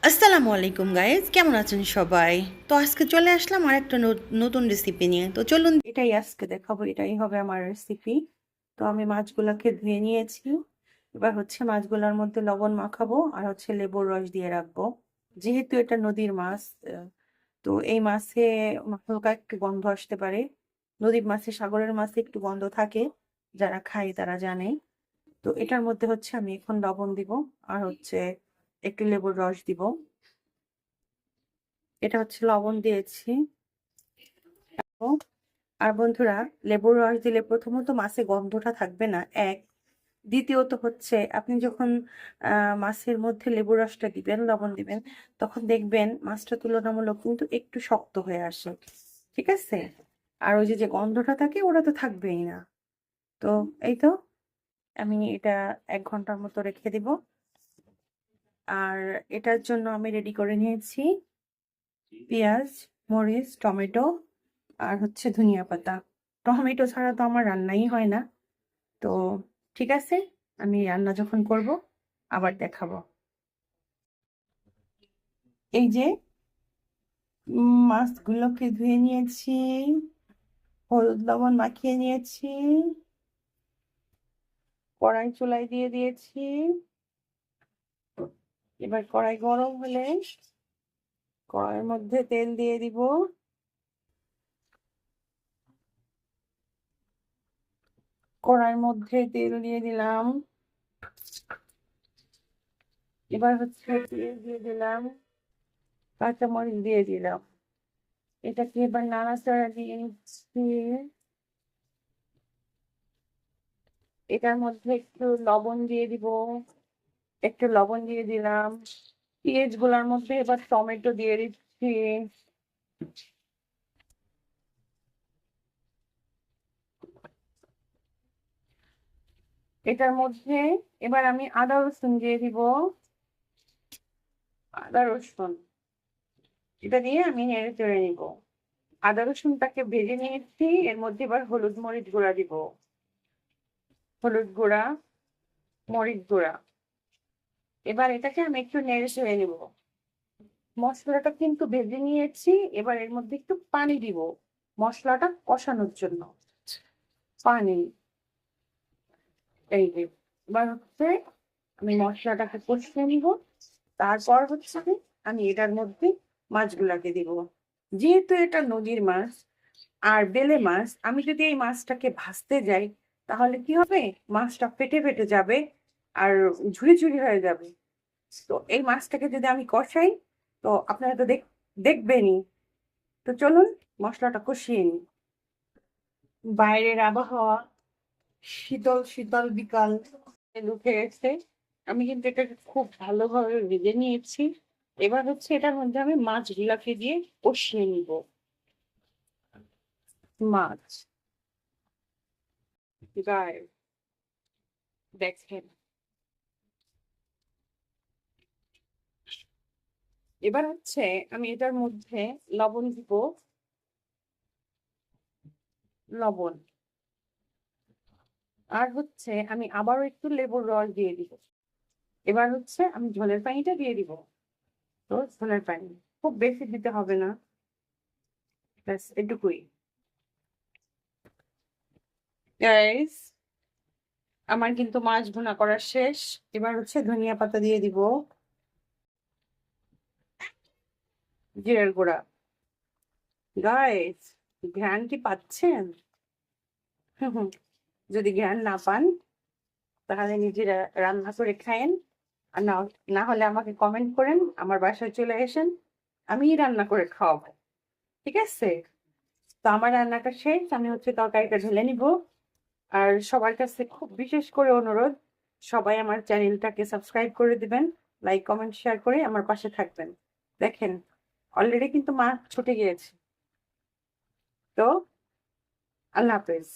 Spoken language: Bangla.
আসসালামু আলাইকুম গাইজ, কেমন আছেন সবাই? তো আজকে চলে আসলাম আর একটা নতুন রেসিপি নিয়ে। তো চলুন, এটাই আজকে দেখাবো, এটাই হবে আমার রেসিপি। তো আমি মাছগুলোকে ধুয়ে নিয়েছি। এবার হচ্ছে মাছগুলোর মধ্যে লবণ মাখাবো আর হচ্ছে লেবুর রস দিয়ে রাখবো। যেহেতু এটা নদীর মাছ, তো এই মাছে হালকা একটু গন্ধ আসতে পারে। নদীর মাছে, সাগরের মাছে একটু গন্ধ থাকে, যারা খায় তারা জানে। তো এটার মধ্যে হচ্ছে আমি এখন লবণ দিব আর হচ্ছে একটু লেবুর রস দিব। এটা হচ্ছে লবণ দিয়েছি। আর বন্ধুরা, লেবুর রস দিলে প্রথমত মাছে গন্ধটা থাকবে না, এক। দ্বিতীয়ত হচ্ছে আপনি যখন মাছের মধ্যে লেবুর রসটা দিবেন, লবণ দিবেন, তখন দেখবেন মাছটা তুলনামূলক কিন্তু একটু শক্ত হয়ে আসে। ঠিক আছে? আর ওই যে যে গন্ধটা থাকে ওটা তো থাকবেই না। তো এই তো, আমি এটা 1 ঘন্টার মতো রেখে দিব। আর এটার জন্য আমি রেডি করে নিয়েছি পেঁয়াজ, মরিচ, টমেটো আর হচ্ছে ধনিয়া পাতা। টমেটো ছাড়া তো আমার রান্নাই হয় না। তো ঠিক আছে, আমি রান্না যখন করব আবার দেখাবো। এই যে মাছগুলোকে ধুয়ে নিয়েছি, হলুদ লবণ মাখিয়ে নিয়েছি, কড়াই চুলায় দিয়ে দিয়েছি। এবার কড়াই গরম হলে কড়াইয়ের মধ্যে তেল দিয়ে দিব। কড়াইয়ের মধ্যে তেল দিয়ে দিলাম। এবার হচ্ছে পেঁয়াজ দিয়ে দিলাম, কাঁচামরিচ দিয়ে দিলাম। এটাকে এবার নাড়াচাড়া দিয়ে নিচ্ছি। এটার মধ্যে একটু লবণ দিয়ে দিব, একটু লবণ দিয়ে দিলাম। পেঁয়াজ গুলার মধ্যে এবার টমেটো দিয়ে দিচ্ছি। এটার মধ্যে এবার আমি আদা রসুন দিয়ে দিব। আদা রসুন এটা দিয়ে আমি নেড়ে চেড়ে নিব। আদা রসুনটাকে ভেজে নিয়েছি, এর মধ্যে এবার হলুদ মরিচ গুঁড়া দিব। হলুদ গুঁড়া, মরিচ গুঁড়া। এবার এটাকে আমি একটু নেড়ে চেড়ে নিব। মশলাটা কিন্তু ভেজে নিয়েছি, এবার এর মধ্যে একটু পানি দিব মশলাটা কষানোর জন্য। পানি, এই যে এবার হচ্ছে আমি মশলাটাকে কষিয়ে নিব। তারপর হচ্ছে আমি এটার মধ্যে মাছগুলাকে দিব। যেহেতু এটা নদীর মাছ আর বেলে মাছ, আমি যদি এই মাছটাকে ভাজতে যাই তাহলে কি হবে, মাছটা ফেটে ফেটে যাবে আর ঝুরি ঝুরি হয়ে যাবে। তো এই মাছটাকে যদি আমি কষাই, তো আপনারা তো দেখবেনই। তো চলুন মশলাটা কষিয়ে নিই। বাইরের আবহাওয়া শীতল শীতল বিকাল উঠে গেছে। আমি কিন্তু এটা খুব ভালোভাবে ভেজে নিয়েছি। এবার হচ্ছে এটার মধ্যে আমি মাছগুলাকে দিয়ে কষিয়ে নিব। মাছ গায়ে দেখেন। এবার হচ্ছে আমি এটার মধ্যে লবণ দিব। লবণ আর হচ্ছে আমি আবারও একটু লেবুর রস দিয়ে দিব। এবার হচ্ছে আমি ঝোলের পানিটা দিয়ে দিব। তো ঝোলের পানি খুব বেশি দিতে হবে না, ব্যাস এটুকুই। গাইস, আমার কিন্তু মাছ ভুনা করা শেষ। এবার হচ্ছে ধনিয়া পাতা দিয়ে দিব, জিরের গুঁড়া। গাইস, ঘ্রাণ কি পাচ্ছেন? হুম হুম। যদি ঘ্রাণ না পান তাহলে নিজেরা রান্না করে খায়েন। আর না, না হলে আমাকে কমেন্ট করেন, আমার বাসায় চলে আসেন, আমিই রান্না করে খাওয়াবো। ঠিক আছে? তো আমার রান্নাটা শেষ, আমি হচ্ছে তরকারিটা ঢেলে নিব। আর সবার কাছে খুব বিশেষ করে অনুরোধ, সবাই আমার চ্যানেলটাকে সাবস্ক্রাইব করে দিবেন, লাইক কমেন্ট শেয়ার করে আমার পাশে থাকবেন। দেখেন, অলরেডি কিন্তু মা ছুটে গিয়েছে। তো আল্লাহ হাফেজ।